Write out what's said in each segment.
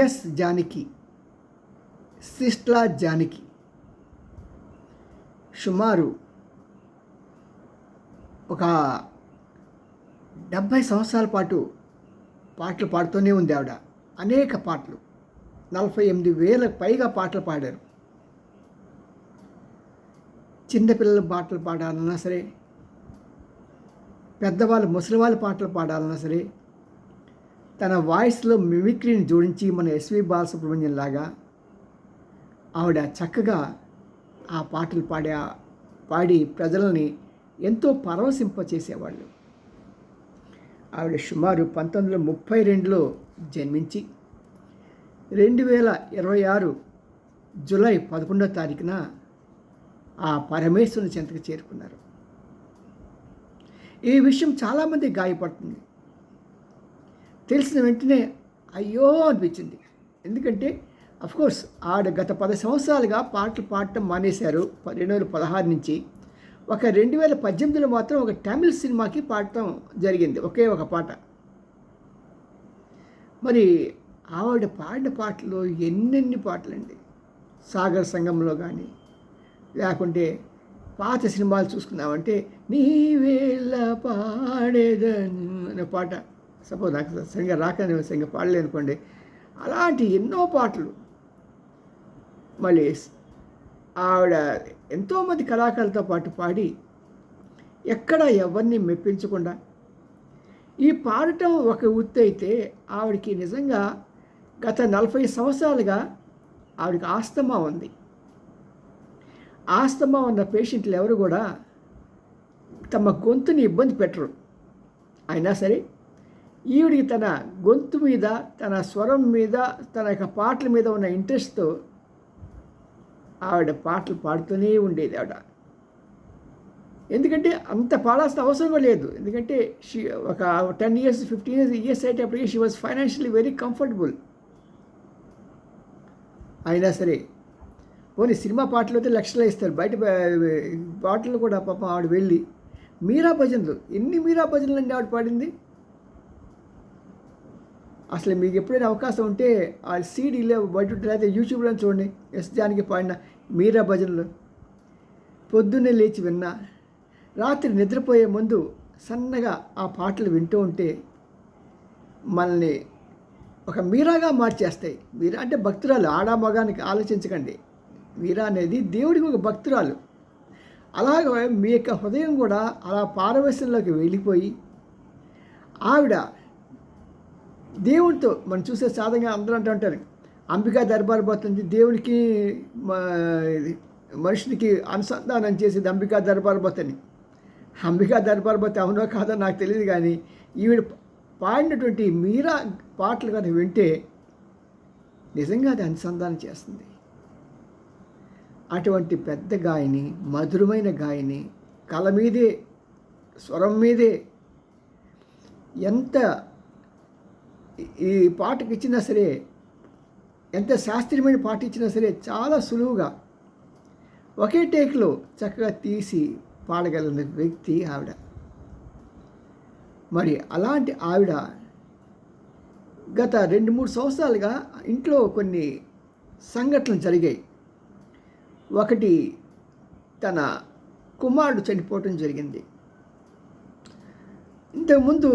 Yes Janaki, Sisla Janaki సుమారు ఒక 70 సంవత్సరాల పాటు పాటలు పాడుతూనే ఉంది ఆవిడ. అనేక పాటలు, 48,000 పైగా పాటలు పాడారు. చిన్నపిల్లల పాటలు పాడాలన్నా సరే, పెద్దవాళ్ళు ముసలివాళ్ళ పాటలు పాడాలన్నా సరే, తన వాయిస్లో మిమిక్రీని జోడించి మన ఎస్వి బాలసుబ్రహ్మణ్యం లాగా ఆవిడ చక్కగా ఆ పాటలు పాడి ప్రజలని ఎంతో పరవశింపచేసేవాళ్ళు. ఆవిడ సుమారు 1932లో జన్మించి 2026 జూలై 11వ తారీఖున ఆ పరమేశ్వరుని చెంతకు చేరుకున్నారు. ఈ విషయం చాలామంది గాయపడుతుంది. తెలిసిన వెంటనే అయ్యో అనిపించింది. ఎందుకంటే అఫ్కోర్స్ ఆవిడ గత 10 సంవత్సరాలుగా పాటలు పాడటం మానేశారు. 2016 నుంచి. ఒక 2018లో మాత్రం ఒక తమిళ్ సినిమాకి పాడటం జరిగింది, ఒకే ఒక పాట. మరి ఆవిడ పాడిన పాటలు ఎన్నెన్ని పాటలండి. సాగర్ సంగంలో కానీ, లేకుంటే పాత సినిమాలు చూసుకున్నామంటే నీవేళ పాడేదను అనే పాట, సపోజ్ నాకు సరిగ్గా రాకనే సరిగ్గా పాడలే అనుకోండి, అలాంటి ఎన్నో పాటలు. మళ్ళీ ఆవిడ ఎంతోమంది కళాకారులతో పాటు పాడి ఎక్కడ ఎవరిని మెప్పించకుండా ఈ పాడటం ఒక వృత్తి అయితే, ఆవిడకి నిజంగా గత 40 సంవత్సరాలుగా ఆవిడకి ఆస్తమా ఉంది. ఆస్తమా ఉన్న పేషెంట్లు ఎవరు కూడా తమ గొంతుని ఇబ్బంది పెట్టరు. అయినా సరే ఈవిడికి తన గొంతు మీద, తన స్వరం మీద, తన యొక్క పాటల మీద ఉన్న ఇంట్రెస్ట్తో ఆవిడ పాటలు పాడుతూనే ఉండేది ఆవిడ. ఎందుకంటే అంత పాడాల్సిన అవసరం కూడా లేదు. ఎందుకంటే ఒక 10 years 15 years అయ్యేటప్పటికీ she was financially very comfortable. అయినా సరే పోనీ సినిమా పాటలు అయితే లక్షలు ఇస్తారు, బయట పాటలు కూడా పాపం ఆవిడ వెళ్ళి మీరా భజనలు, ఎన్ని మీరా భజనలు అండి ఆవిడ పాడింది. అసలు మీకు ఎప్పుడైనా అవకాశం ఉంటే ఆ సీడీలో బయట లేకపోతే యూట్యూబ్లో చూడండి, ఎస్ జానకి పాడిన మీరా భజనలు. పొద్దున్నే లేచి విన్నా, రాత్రి నిద్రపోయే ముందు సన్నగా ఆ పాటలు వింటూ ఉంటే మనల్ని ఒక మీరాగా మార్చేస్తాయి. మీరా అంటే భక్తురాలు, ఆడా మగానికి ఆలోచించకండి. మీరా అనేది దేవుడికి ఒక భక్తురాలు. అలాగే మీ యొక్క హృదయం కూడా అలా పారవశ్యంలోకి వెళ్ళిపోయి ఆవిడ దేవుడితో మనం చూసే సాధంగా అందరూ అంటూ ఉంటారు, అంబికా దర్బార్ పోతుంది, దేవుడికి మనుషునికి అనుసంధానం చేసేది అంబికా దర్బార్ పోతని. అంబికా దర్బార్ పోతే అవునో కాదో నాకు తెలియదు, కానీ ఈవిడ పాడినటువంటి మీరా పాటలు కానీ వింటే నిజంగా అది అనుసంధానం చేస్తుంది. అటువంటి పెద్ద గాయని, మధురమైన గాయని, కళ మీదే, స్వరం మీదే ఎంత ఈ పాటకి ఇచ్చినా సరే, ఎంత శాస్త్రీయమైన పాట ఇచ్చినా సరే చాలా సులువుగా ఒకే టేక్లో చక్కగా తీసి పాడగలిగిన వ్యక్తి ఆవిడ. మరి అలాంటి ఆవిడ గత 2-3 సంవత్సరాలుగా ఇంట్లో కొన్ని సంఘటనలు జరిగాయి. ఒకటి, తన కుమారుడు చనిపోవటం జరిగింది. ఇంతకుముందు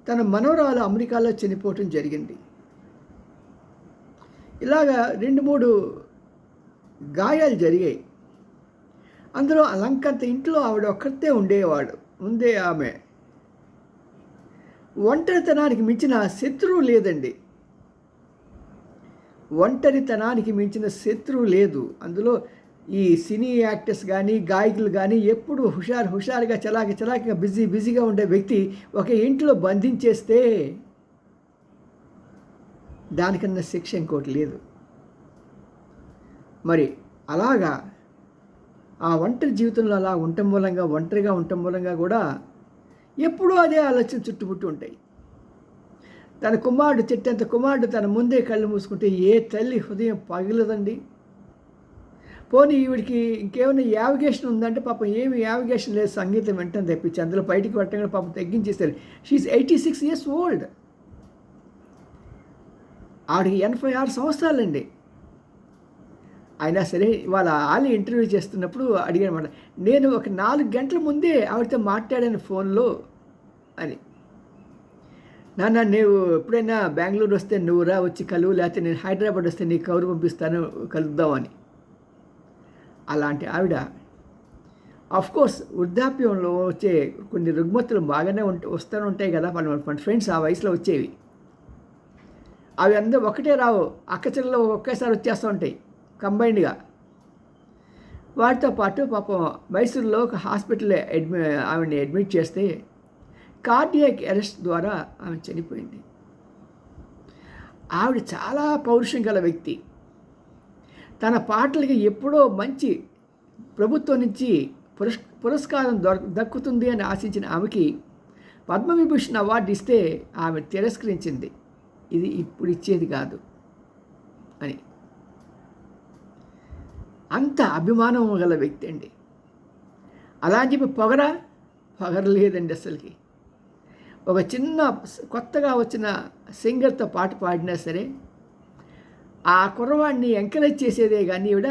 తన మనవరాలు అమెరికాలో చనిపోవటం జరిగింది. ఇలాగా 2-3 గాయాలు జరిగాయి. అందులో అలంకంత ఇంట్లో ఆవిడ ఒక్కతే ఉండే ఆమె. ఒంటరితనానికి మించిన శత్రువు లేదండి. ఒంటరితనానికి మించిన శత్రువు లేదు. అందులో ఈ సినీ యాక్టర్స్ కానీ, గాయకులు కానీ ఎప్పుడు హుషారుగా చలాకిగా బిజీగా ఉండే వ్యక్తి ఒక ఇంట్లో బంధించేస్తే దానికన్నా శిక్ష ఇంకోటి లేదు. మరి అలాగా ఆ ఒంటరి జీవితంలో అలా ఒంటరిగా ఉండటం మూలంగా కూడా ఎప్పుడూ అదే ఆలోచన చుట్టుముట్టు ఉంటాయి. తన కుమారుడు, చెట్టంత కుమారుడు తన ముందే కళ్ళు మూసుకుంటే ఏ తల్లి హృదయం పగిలదండి. పోనీ ఈవిడికి ఇంకేమైనా యావిగేషన్ ఉందంటే పాపం ఏమి యావిగేషన్ లేదు, సంగీతం వెంటనే తెప్పించి అందులో బయటికి పెట్టడం పాపం తగ్గించేస్తారు. She is 86 years old. ఆవిడకి 86 సంవత్సరాలండి. అయినా సరే ఇవాళ ఆలి ఇంటర్వ్యూ చేస్తున్నప్పుడు అడిగానమాట, నేను ఒక 4 గంటల ముందే ఆవిడతో మాట్లాడాను ఫోన్లో అని. నాన్న నువ్వు ఎప్పుడైనా బెంగళూరు వస్తే నువ్వు రా, వచ్చి కలువు, లేకపోతే నేను హైదరాబాద్ వస్తే నీకు కబురు పంపిస్తాను, కలుద్దామని. అలాంటి ఆవిడ కోర్స్ వృద్ధాప్యంలో వచ్చే కొన్ని రుగ్మతులు బాగానే వస్తూనే ఉంటాయి కదా, మన ఫ్రెండ్స్ ఆ వయసులో వచ్చేవి. అవి అందరూ ఒకటే రావు, అక్కచెల్లెలు ఒకేసారి వచ్చేస్తూ ఉంటాయి కంబైన్డ్గా. వాటితో పాటు పాపం మైసూరులో ఒక హాస్పిటల్లో ఆవిడని అడ్మిట్ చేస్తే కార్డియాక్ అరెస్ట్ ద్వారా ఆమె చనిపోయింది. ఆవిడ చాలా పౌరుషం గల వ్యక్తి. తన పాటలకి ఎప్పుడో మంచి ప్రభుత్వం నుంచి పురస్కారం దక్కుతుంది అని ఆశించిన ఆమెకి పద్మవిభూషణ్ అవార్డు ఇస్తే ఆమె తిరస్కరించింది. ఇది ఇప్పుడు ఇచ్చేది కాదు అని. అంత అభిమానం గల వ్యక్తి అండి. అలా అని చెప్పి పొగరలేదండి అసలుకి. ఒక చిన్న కొత్తగా వచ్చిన సింగర్తో పాట పాడినా సరే ఆ కుర్రవాడిని ఎంకరేజ్ చేసేదే కానీ ఈవిడ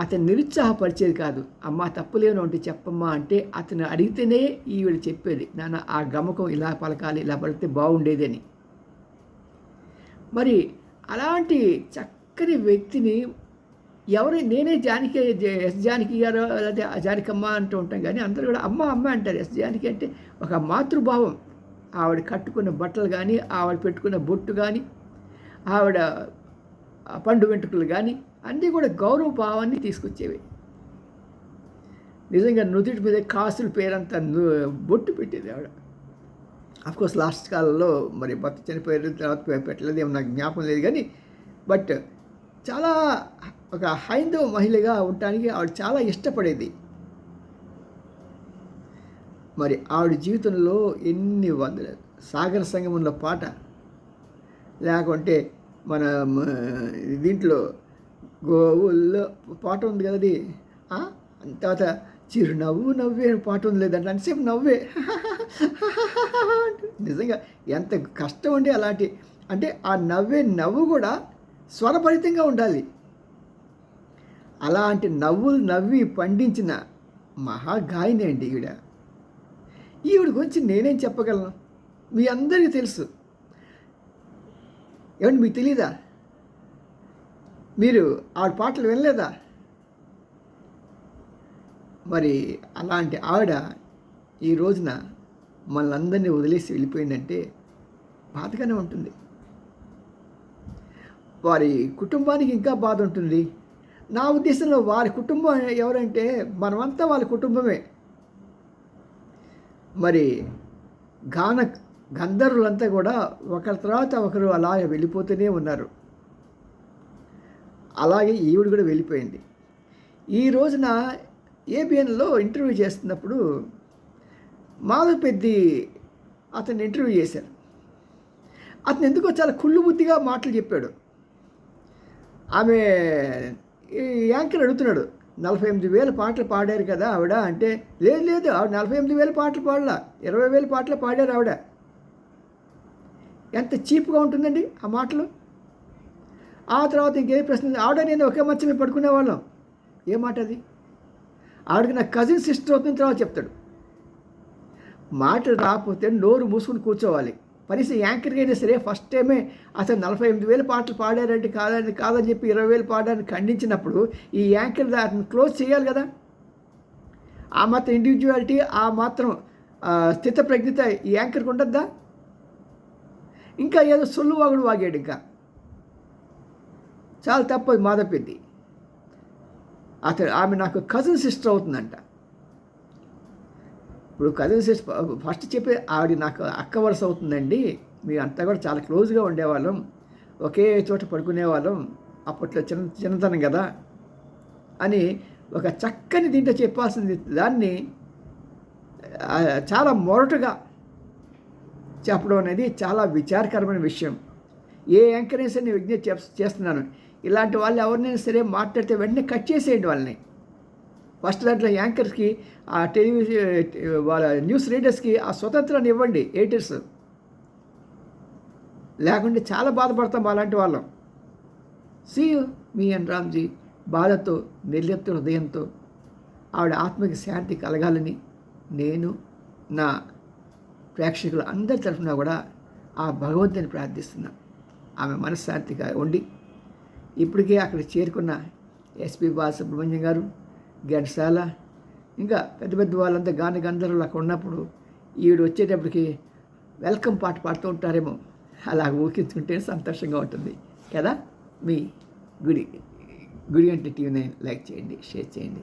అతను నిరుత్సాహపరిచేది కాదు. అమ్మ తప్పులేను అంటే చెప్పమ్మా అంటే అతను అడిగితేనే ఈవిడ చెప్పేది, నాన్న ఆ గమకం ఇలా పలకాలి, ఇలా పలికితే బాగుండేదని. మరి అలాంటి చక్కని వ్యక్తిని నేనే ఎస్ జానకి గారు లేకపోతే జానకమ్మ అంటూ ఉంటాం, కానీ అందరూ కూడా అమ్మ అమ్మ అంటారు. ఎస్ జానకి అంటే ఒక మాతృభావం. ఆవిడ కట్టుకున్న బట్టలు కానీ, ఆవిడ పెట్టుకున్న బొట్టు కానీ, ఆవిడ పండు వెంట్రుకలు కానీ అన్నీ కూడా గౌరవ భావాన్ని తీసుకొచ్చేవి. నిజంగా నుదుటి మీద కాసుల పేరంతా బొట్టు పెట్టేది ఆవిడ. అఫ్కోర్స్ లాస్ట్ కాలంలో మరి భర్త చనిపోయిన తర్వాత పెట్టలేదు, ఏమో నాకు జ్ఞాపకం లేదు, కానీ బట్ చాలా ఒక హైందవ మహిళగా ఉండటానికి ఆవిడ చాలా ఇష్టపడేది. మరి ఆవిడ జీవితంలో ఎన్ని వందల సాగర సంగమంలో పాట, లేకుంటే మన దీంట్లో గోవుల్లో పాట ఉంది కదా, అది తర్వాత చిరునవ్వు నవ్వే పాట ఉంది లేదంటే అంతసేపు నవ్వే. నిజంగా ఎంత కష్టం అండి అలాంటి, అంటే ఆ నవ్వు కూడా స్వరభరితంగా ఉండాలి. అలాంటి నవ్వులు నవ్వి పండించిన మహాగాయని అండి ఈవిడ గురించి నేనేం చెప్పగలను, మీ అందరికీ తెలుసు. ఏమండి మీకు తెలీదా? మీరు ఆవిడ పాటలు వినలేదా? మరి అలాంటి ఆవిడ ఈ రోజున మనందరినీ వదిలేసి వెళ్ళిపోయిందంటే బాధగానే ఉంటుంది. వారి కుటుంబానికి ఇంకా బాధ ఉంటుంది. నా ఉద్దేశంలో వారి కుటుంబం ఎవరంటే మనమంతా వాళ్ళ కుటుంబమే. మరి గంధర్వులంతా కూడా ఒకరి తర్వాత ఒకరు అలాగే వెళ్ళిపోతూనే ఉన్నారు. అలాగే ఈవిడ కూడా వెళ్ళిపోయింది. ఈ రోజున ఏబిఎన్లో ఇంటర్వ్యూ చేస్తున్నప్పుడు మాధవ్ పెద్ది అతన్ని ఇంటర్వ్యూ చేశారు. అతను ఎందుకో చాలా కుళ్ళు బుద్ధిగా మాటలు చెప్పాడు. ఆమె యాంకర్ అడుగుతున్నాడు, 48,000 పాటలు పాడారు కదా ఆవిడ అంటే, లేదు ఆవిడ 48,000 పాటలు పాడలా, 20,000 పాటలు పాడారు ఆవిడ. ఎంత చీప్గా ఉంటుందండి ఆ మాటలు. ఆ తర్వాత ఇంకే ప్రశ్న, ఆవిడ నేను ఒకే మంచం మీద పడుకునేవాళ్ళం. ఏ మాట అది? ఆవిడకి నా కజిన్ సిస్టర్ అవుతున్న తర్వాత చెప్తాడు. మాటలు రాకపోతే నోరు మూసుకుని కూర్చోవాలి. కనీసం యాంకర్కి అయినా సరే ఫస్ట్ టైమే అసలు 48,000 పాటలు పాడారంటే కాదని చెప్పి 20,000 పాడారని ఖండించినప్పుడు ఈ యాంకర్ దాన్ని క్లోజ్ చేయాలి కదా. ఆ మాత్రం ఇండివిజువాలిటీ, ఆ మాత్రం స్థితప్రజ్ఞత ఈ యాంకర్కి ఉండద్దా? ఇంకా ఏదో సొల్లు వాగుడు వాగాడు. ఇంకా చాలా తప్పదు మాధవపెద్ది. ఆమె నాకు కజిన్ సిస్టర్ అవుతుందంట. ఇప్పుడు కజిన్ సిస్టర్ ఫస్ట్ చెప్పి ఆవిడ నాకు అక్క వరుస అవుతుందండి, మీ అంతా కూడా చాలా క్లోజ్గా ఉండేవాళ్ళం, ఒకే చోట పడుకునేవాళ్ళం, అప్పట్లో చిన్నతనం కదా అని ఒక చక్కని దీంట్లో చెప్పాల్సింది దాన్ని చాలా మొరటుగా చెప్పడం అనేది చాలా విచారకరమైన విషయం. ఏ యాంకరేజ్ అని విజ్ఞప్తి చేస్తున్నాను, ఇలాంటి వాళ్ళు ఎవరినైనా సరే మాట్లాడితే వెంటనే కట్ చేసేయండి వాళ్ళని. ఫస్ట్ దాంట్లో యాంకర్స్కి, ఆ వాళ్ళ న్యూస్ రీడర్స్కి ఆ స్వతంత్రాన్ని ఇవ్వండి. ఎడిటర్స్ లేకుంటే చాలా బాధపడతాం అలాంటి వాళ్ళం. See you me and Ramji బాధతో నిర్లిప్త హృదయంతో ఆవిడ ఆత్మకి శాంతి కలగాలని నేను నా ప్రేక్షకుల అందరి తరఫున కూడా ఆ భగవంతుని ప్రార్థిస్తున్నా. ఆమె మనశ్శాంతిగా ఉండి ఇప్పటికే అక్కడ చేరుకున్న ఎస్పి బాలసుబ్రహ్మణ్యం గారు, ఘంటసాల, ఇంకా పెద్ద పెద్ద వాళ్ళంతా గాన గంధర్వులు అక్కడ ఉన్నప్పుడు ఈవిడ వచ్చేటప్పటికి వెల్కమ్ పాట పాడుతూ ఉంటారేమో. అలా ఊహించుకుంటే సంతోషంగా ఉంటుంది కదా. మీ గుడి అంటే టీవీ9 లైక్ చేయండి, షేర్ చేయండి.